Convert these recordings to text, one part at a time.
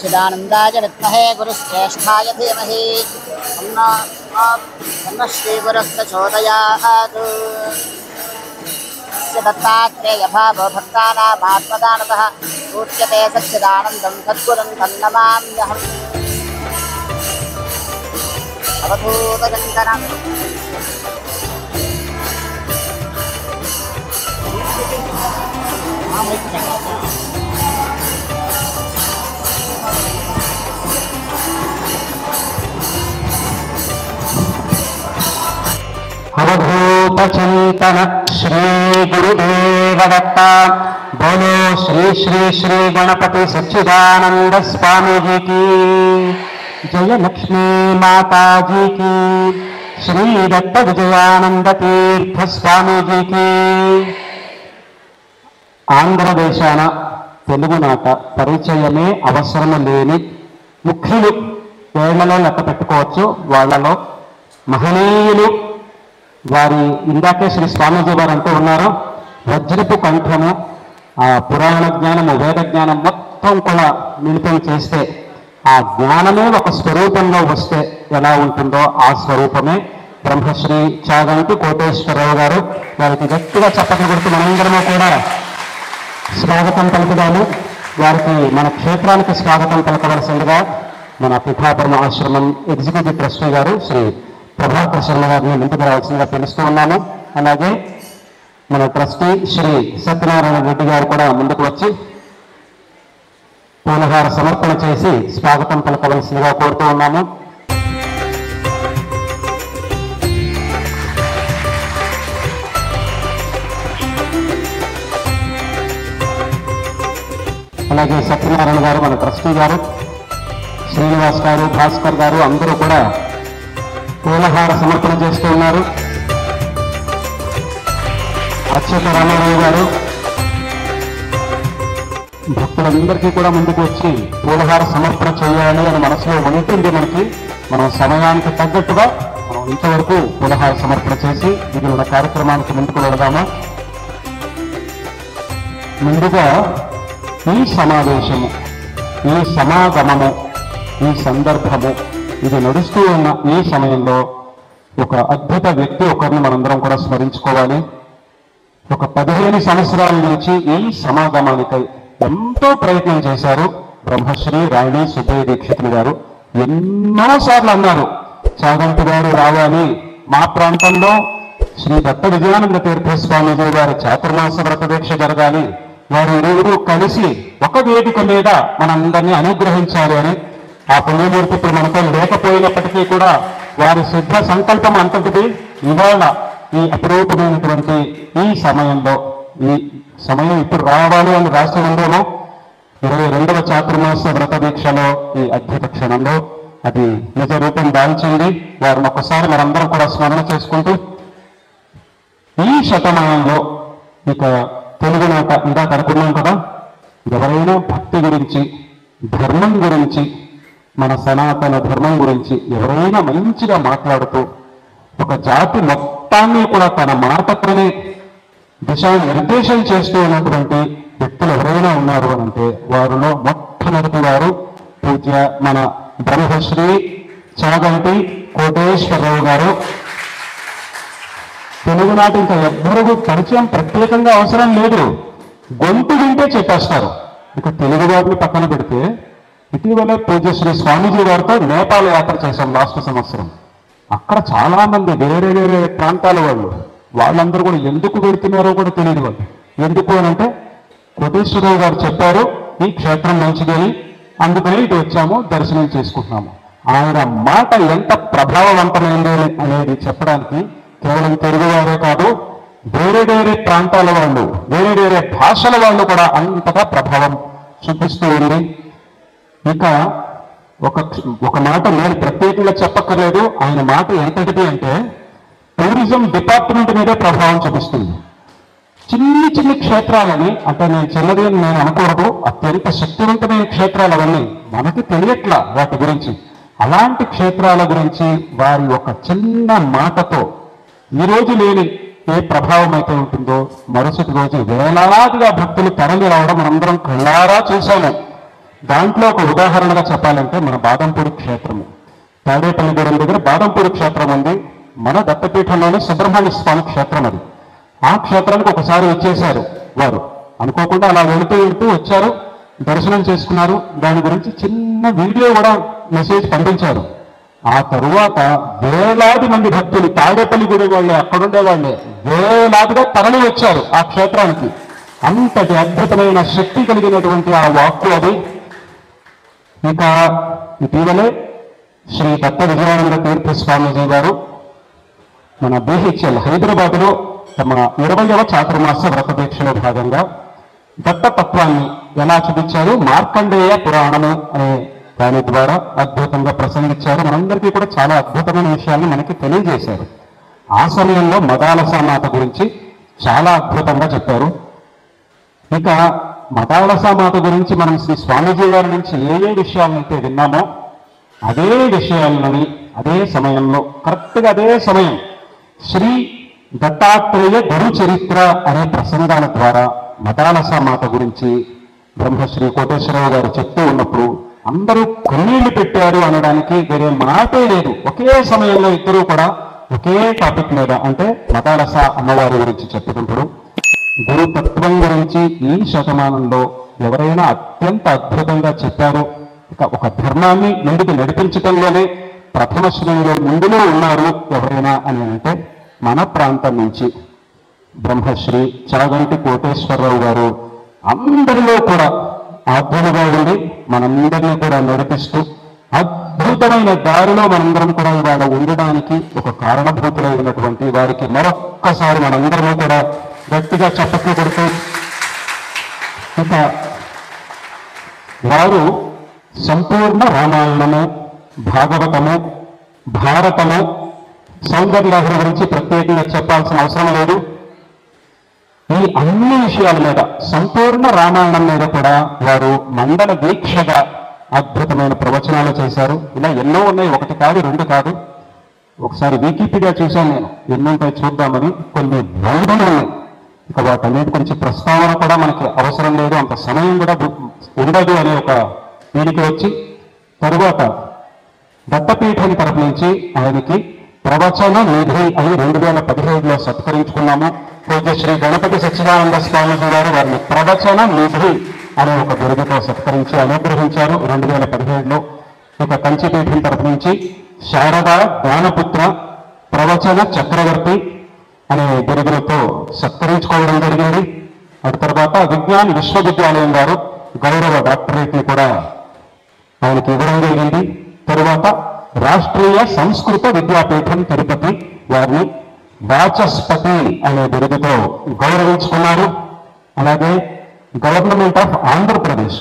चिदानन्दाय विद्महे गुरुश्रेष्ठाय धीमहि तन्नः श्रीगुरुप्रचोदयात्। दत्तात्रेयभावो भक्तानामात्मदानतः पूज्यते सच्चिदानन्दं सद्गुरुं तन्नमाम्यहम्। अवधूतचिन्तनम् अवधूत चिंतन श्री गुरुदेव दत्त। बोलो श्री श्री श्री गणपति सच्चिदानंद स्वामी जी की जय। लक्ष्मी माता जी की। श्री दत्त विजयानंद तीर्थ स्वामी जी की। ఆంధ్రదేశాన తెలుగునాట పరిచయమే అవసరం లేని ముఖ్యులు ఏళ్లలో లెక్క పెట్టుకోవచ్చు. వాళ్ళలో మహనీయులు వారి ఇందాకే శ్రీ స్వామీజీ వారు అంటూ ఉన్నారు, వజ్రపు కంఠము, ఆ పురాణ జ్ఞానము, వేద జ్ఞానం మొత్తం కూడా మిళితం చేస్తే ఆ జ్ఞానమే ఒక స్వరూపంలో వస్తే ఎలా ఉంటుందో ఆ స్వరూపమే బ్రహ్మశ్రీ చాగంటి కోటేశ్వరరావు గారు. వారికి గట్టిగా చప్పట్లు కొడుతూ మనందరము కూడా స్వాగతం పలుకుదాము. వారికి మన క్షేత్రానికి స్వాగతం పలకవలసిందిగా మన పిఠాపురం ఆశ్రమం ఎగ్జిక్యూటివ్ ట్రస్టీ గారు శ్రీ ప్రభాకర్ శర్మ గారిని ముందుకు రావాల్సిందిగా పిలుస్తూ ఉన్నాను. అలాగే మన ట్రస్టీ శ్రీ సత్యనారాయణ రెడ్డి గారు కూడా ముందుకు వచ్చి పూలహార సమర్పణ చేసి స్వాగతం పలకవలసిందిగా కోరుతూ ఉన్నాము. అలాగే సత్యనారాయణ గారు మన ట్రస్టీ గారు, శ్రీనివాస్ గారు, భాస్కర్ గారు అందరూ కూడా పూలహార సమర్పణ చేస్తూ ఉన్నారు. అచ్యుత రామారావు గారు భక్తులందరికీ కూడా ముందుకు వచ్చి పూలహార సమర్పణ చేయాలి అని మనసులో ఉంటుంది మనకి. మనం సమయానికి తగ్గట్టుగా మనం ఇంతవరకు పూలహార సమర్పణ చేసి మిగిలిన కార్యక్రమానికి ముందుకు వెళదామా. ముందుగా ఈ సమావేశము, ఈ సమాగమము, ఈ సందర్భము, ఇది నడుస్తూ ఉన్న ఈ సమయంలో ఒక అద్భుత వ్యక్తి ఒకరిని మనందరం కూడా స్మరించుకోవాలి. ఒక 15 సంవత్సరాల నుంచి ఈ సమాగమానికై ఎంతో ప్రయత్నం చేశారు బ్రహ్మశ్రీ రాయణి సుబ్బయ్య దీక్షితులు గారు. ఎన్నోసార్లు అన్నారు, చాగంటి గారు రావాలి, మా ప్రాంతంలో శ్రీ దత్త విజయానంద తీర్థ స్వామిజీ గారి చాతుర్మాస వ్రత దీక్ష జరగాలి, వారు ఇరువురు కలిసి ఒక వేదిక మీద మనందరినీ అనుగ్రహించాలి అని. ఆ పుణ్యమూర్తి ఇప్పుడు మనతో లేకపోయినప్పటికీ కూడా వారి సిద్ధ సంకల్పం అంతటిది. ఇవాళ ఈ అపురూపమైనటువంటి ఈ సమయంలో, ఈ సమయం ఇప్పుడు రావాలి అని రాష్ట్రంలోనూ 22వ చాతుర్మాస వ్రత దీక్షలో ఈ అద్భుత క్షణంలో అది నిజ రూపం దాల్చింది. వారిని ఒకసారి మనందరం కూడా స్మరణ చేసుకుంటూ ఈ శతమానంలో ఇక తెలుగునాట ఇందాక అనుకున్నాం కదా, ఎవరైనా భక్తి గురించి, ధర్మం గురించి, మన సనాతన ధర్మం గురించి ఎవరైనా మంచిగా మాట్లాడుతూ ఒక జాతి మొత్తాన్ని కూడా తన మాటతోనే దిశానిర్దేశం చేస్తూ ఉన్నటువంటి వ్యక్తులు ఎవరైనా ఉన్నారు అంటే వారిలో మొట్టమొదటి వారు పూజ్య మన బ్రహ్మశ్రీ చాగంటి కోటేశ్వరరావు గారు. తెలుగునాటి ఇంకా ఎవ్వరూ పరిచయం ప్రత్యేకంగా అవసరం లేదు, గొంతు వింటే చెప్పేస్తారు. ఇక తెలుగు వారిని పక్కన పెడితే ఇటీవలే పూజ్యశ్రీ స్వామీజీ గారితో నేపాల్ యాత్ర చేశాం లాస్ట్ సంవత్సరం. అక్కడ చాలా మంది వేరే వేరే ప్రాంతాల వాళ్ళందరూ కూడా ఎందుకు వెళుతున్నారో కూడా తెలియదు వాళ్ళు. ఎందుకు అని అంటే కోటేశ్వరరావు గారు చెప్పారు ఈ క్షేత్రం మంచిదని, అందుకని ఇటు వచ్చాము, దర్శనం చేసుకుంటున్నాము. ఆయన మాట ఎంత ప్రభావవంతమైంది అనేది చెప్పడానికి కేవలం తెలుగువారే కాదు, వేరే వేరే ప్రాంతాల వాళ్ళు, వేరే వేరే భాషల వాళ్ళు కూడా అంతగా ప్రభావం చూపిస్తూ ఉంది. ఇక ఒక మాట నేను ప్రత్యేకంగా చెప్పక్కర్లేదు, ఆయన మాట ఎంతటిది అంటే టూరిజం డిపార్ట్మెంట్ మీదే ప్రభావం చూపిస్తుంది. చిన్ని చిన్ని క్షేత్రాలని, అంటే నేను చిన్నది అని నేను అనకూడదు, అత్యంత శక్తివంతమైన క్షేత్రాలు అవన్నీ మనకి తెలియట్లా వాటి గురించి. అలాంటి క్షేత్రాల గురించి వారి ఒక చిన్న మాటతో ఈ రోజు లేని ఏ ప్రభావం అయితే ఉంటుందో మరుసటి రోజు వేలాదిగా భక్తులు తరలి రావడం మనందరం కళ్ళారా చూశాము. దాంట్లో ఒక ఉదాహరణగా చెప్పాలంటే మన బాదంపూడి క్షేత్రము, తాడేపల్లిగూడెం దగ్గర బాదంపూడి క్షేత్రం ఉంది. మన దత్తపీఠంలోనే సుబ్రహ్మణ్య స్వామి క్షేత్రం అది. ఆ క్షేత్రానికి ఒకసారి వచ్చేశారు వారు, అనుకోకుండా అలా వెళుతూ వచ్చారు, దర్శనం చేసుకున్నారు. దాని గురించి చిన్న వీడియో కూడా మెసేజ్ పంపించారు. ఆ తరువాత వేలాది మంది భక్తులు, తాడేపల్లిగూడెం వాళ్ళే, అక్కడుండే వాళ్ళే వేలాదిగా తరలి వచ్చారు ఆ క్షేత్రానికి. అంతటి అద్భుతమైన శక్తి కలిగినటువంటి ఆ వాక్కు అది. ఇంకా ఇటీవలే శ్రీ దత్త విజయానంద తీర్థ స్వామీజీ గారు మన BHL హైదరాబాద్లో తమ 20వ చాతుర్మాస వ్రత దీక్షలో భాగంగా దత్తతత్వాన్ని ఎలా చూపించారు, మార్కండేయ పురాణము అనే దాని ద్వారా అద్భుతంగా ప్రసంగించారు. మనందరికీ కూడా చాలా అద్భుతమైన విషయాన్ని మనకి తెలియజేశారు. ఆ సమయంలో మదాలసామాత గురించి చాలా అద్భుతంగా చెప్పారు. ఇక మదాలసామాత గురించి మనం శ్రీ స్వామీజీ గారి నుంచి ఏ విషయాలైతే విన్నామో అదే విషయాలని అదే సమయంలో, కరెక్ట్గా అదే సమయం శ్రీ దత్తాత్రేయ గురు చరిత్ర అనే ప్రసంగాల ద్వారా మదాలసామాత గురించి బ్రహ్మశ్రీ కోటేశ్వరరావు గారు చెప్తూ ఉన్నప్పుడు అందరూ కన్నీళ్లు పెట్టారు అనడానికి వేరే మాటే లేదు. ఒకే సమయంలో ఇద్దరూ కూడా ఒకే టాపిక్ మీద, అంటే మదాలస అమ్మవారి గురించి చెప్పుకుంటారు. గురుతత్వం గురించి ఈ శతమానంలో ఎవరైనా అత్యంత అద్భుతంగా చెప్పారు. ఇక ఒక ధర్మాన్ని ముందుకు నడిపించడంలోనే ప్రథమ శ్రేణిలో ముందులో ఉన్నారు ఎవరైనా అని అంటే మన ప్రాంతం నుంచి బ్రహ్మశ్రీ చాగంటి కోటేశ్వరరావు గారు అందరిలో కూడా ఆజ్ఞలుగా ఉండి మనందరినీ కూడా నడిపిస్తూ అద్భుతమైన దారిలో మనందరం కూడా ఇవాళ ఉండడానికి ఒక కారణభూతులై ఉన్నటువంటి వారికి మరొక్కసారి మనందరూ కూడా గట్టిగా చప్పట్లు కొడుతూ, ఇక వారు సంపూర్ణ రామాయణము, భాగవతము, భారతము, సౌందర్యలహరి గురించి ప్రత్యేకంగా చెప్పాల్సిన అవసరం లేదు. ఈ అన్ని విషయాల మీద, సంపూర్ణ రామాయణం మీద కూడా వారు మండల దీక్షగా అద్భుతమైన ప్రవచనాలు చేశారు. ఇలా ఎన్నో ఉన్నాయి, ఒకటి కాదు రెండు కాదు. ఒకసారి వికీపీడియా చూశాను నేను, ఎన్నుంటాయి చూద్దామని, కొన్ని వందలు ఉన్నాయి. ఇక వాటన్నిటి గురించి ప్రస్తావన కూడా మనకి అవసరం లేదు, అంత సమయం కూడా ఉండదు అనే ఒక దీనికి వచ్చి తరువాత దత్తపీఠం తరఫు నుంచి ఆయనకి ప్రవచన నిధి అని 2017లో సత్కరించుకున్నాము. పూజ్యశ్రీ గణపతి సచ్చిదానంద స్వామీజీ గారు వారిని ప్రవచన నిధి అనే ఒక బిరుదుతో సత్కరించి అనుగ్రహించారు 2017లో. ఇక కంచిపీఠం తరఫు నుంచి శారదా జ్ఞానపుత్ర ప్రవచన చక్రవర్తి అనే బిరుదులతో సత్కరించుకోవడం జరిగింది. అటు తర్వాత విజ్ఞాన విశ్వవిద్యాలయం వారు గౌరవ డాక్టరేట్ని కూడా ఆయనకి ఇవ్వడం జరిగింది. తరువాత రాష్ట్రీయ సంస్కృత విద్యాపీఠం తిరుపతి వారిని వాచస్పతి అనే బిరుదుతో గౌరవించుకున్నారు. అలాగే గవర్నమెంట్ ఆఫ్ ఆంధ్రప్రదేశ్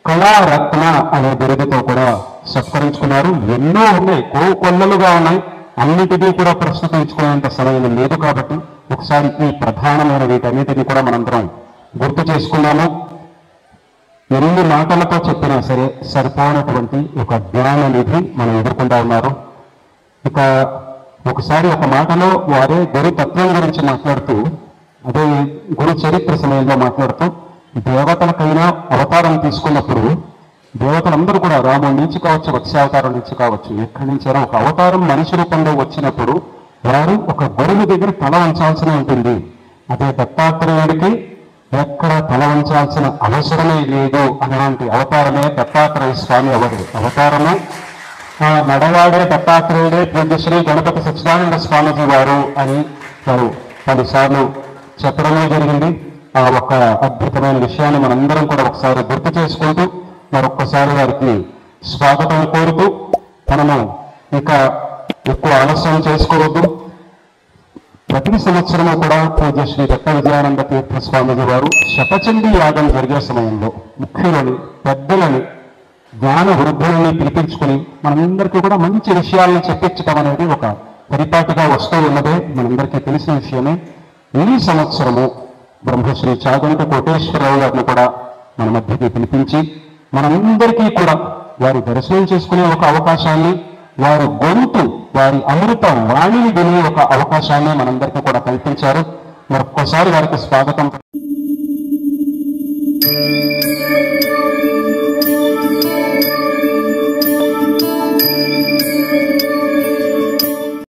కళారత్న అనే బిరుదుతో కూడా సత్కరించుకున్నారు. ఎన్నో ఉన్నాయి, కొల్లలుగా ఉన్నాయి. అన్నిటినీ కూడా ప్రస్తుతించుకునేంత సమయం లేదు కాబట్టి ఒకసారి ఈ ప్రధానమైన వీటన్నిటిని కూడా మనందరం గుర్తు చేసుకున్నాము. ఎన్ని మాటలతో చెప్పినా సరే సరిపోనటువంటి ఒక జ్ఞాన నిధి మనం ఎదుర్కొంటా ఉన్నారు. ఇక ఒకసారి ఒక మాటలో వారే గురు తత్వం గురించి మాట్లాడుతూ, అదే గురు చరిత్ర సమయంలో మాట్లాడుతూ, దేవతలకైనా అవతారం తీసుకున్నప్పుడు దేవతలందరూ కూడా రాముడి నుంచి కావచ్చు, వత్స్యావతారం నుంచి కావచ్చు, ఎక్కడి నుంచైనా ఒక అవతారం మనిషి రూపంలో వచ్చినప్పుడు వారు ఒక గురువు దగ్గర తల వంచాల్సిన ఉంటుంది. అదే దత్తాత్రేయుడికి ఎక్కడ తల వంచాల్సిన అవసరమే లేదు అలాంటి అవతారమే దత్తాత్రేయ స్వామి అవతారము. నడవాడే దత్తాత్రేయుడే పూజ్య శ్రీ గణపతి సచ్చిదానంద స్వామిజీ వారు అని వారు పలుసార్లు చెప్పడమే జరిగింది. ఆ ఒక అద్భుతమైన విషయాన్ని మనందరం కూడా ఒకసారి గుర్తు చేసుకుంటూ మరొక్కసారి వారికి స్వాగతం కోరుతూ మనము ఇక ఎక్కువ ఆలస్యం చేసుకోవద్దు. ప్రతి సంవత్సరము కూడా పూజ్య శ్రీ దత్త విజయానంద తీర్థ స్వామిజీ వారు శతచండీ యాగం జరిగే సమయంలో ముఖ్యులని, పెద్దలని, జ్ఞాన వృద్ధులని పిలిపించుకుని మనందరికీ కూడా మంచి విషయాలను చెప్పించడం అనేది ఒక పరిపాటిగా వస్తూ ఉన్నదే మనందరికీ తెలిసిన విషయమే. ఈ సంవత్సరము బ్రహ్మశ్రీ చాగంటి కోటేశ్వరరావు గారిని కూడా మన మధ్యకి పిలిపించి మనందరికీ కూడా వారి దర్శనం చేసుకునే ఒక అవకాశాన్ని, వారి గొంతు, వారి అమృత వాణిని వినే ఒక అవకాశాన్ని మనందరికీ కూడా కల్పించారు. మరొక్కసారి వారికి స్వాగతం.